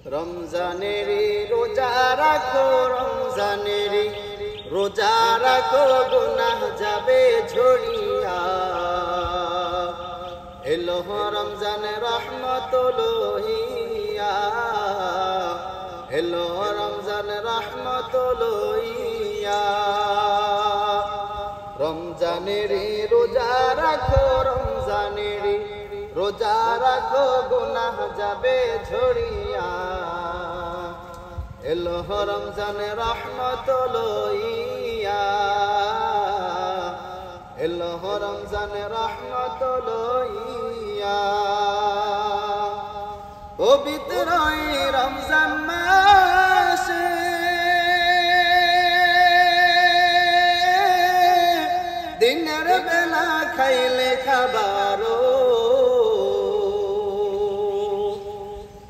রমজানেরি রোজা রাখো রমজানেরি রোজা রাখো গুনাহ যাবে ঝরিয়া এলো রমজান রহমত লইয়া এলো রমজান রহমত লইয়া রমজানেরি রোজা রাখো রমজানেরি রোজা রাখো গুনাহ যাবে ঝরিয়া এলো রমজান রহমত লইয়া এলো রমজান রহমত লইয়া পবিত্র রমজান মাসে দিনের বেলা খাইলে খাবারো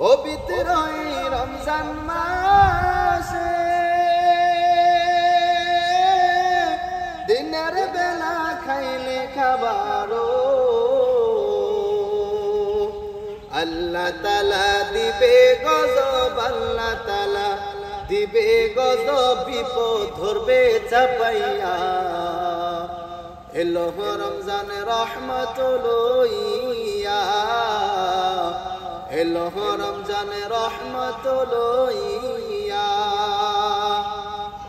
পবিত্র রমজান মাসে দিনের বেলা খাইলে খাবারো আল্লাহ তাআলা দিবে গজব আল্লাহ তাআলা দিবে গজব বিপদ ধরবে চাপাইয়া এলো রমজান রহমত লইয়া এলো রমজান রহমত লইয়া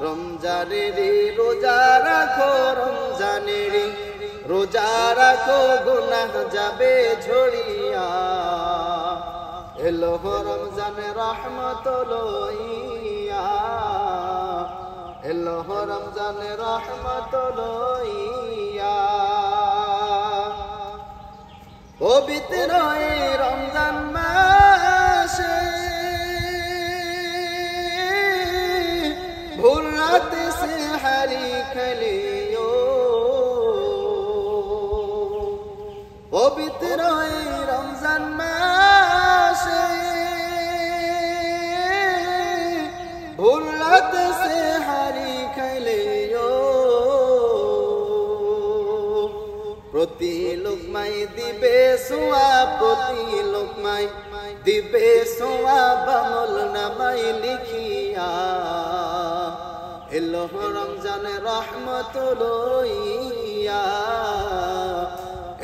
রমজানেরি রোজা রাখো রমজানেরি রোজা রাখো গুনাহ যাবে ঝরিয়া এলো রমজান রহমত লইয়া এলো রমজান রহমত লইয়া পবিত্র রমজান মাসে ভোর রাতে সেহরি খেলিও পবিত্র রমজান মাসে ভোর রাতে সেহরি খেলিও প্রতি লোকমাই দিবে সোয়াব প্রতি লোকমাই দিবে সোয়াব আমল নামাই লিখিয়া এলো রমজান রহমত লইয়া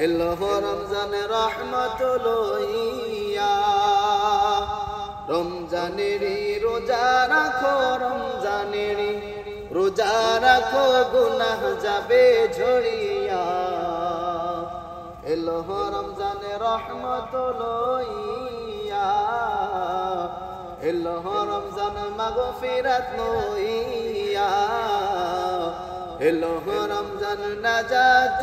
এলো রমজান রহমত লইয়া রমজানেরি রোজা রাখো রমজানেরি রোজা রাখো গুনাহ যাবে ঝরিয়া এলো রমজান রহমত লইয়া এলো রমজান মাগফিরাত লইয়া এলো রমজান নাজাত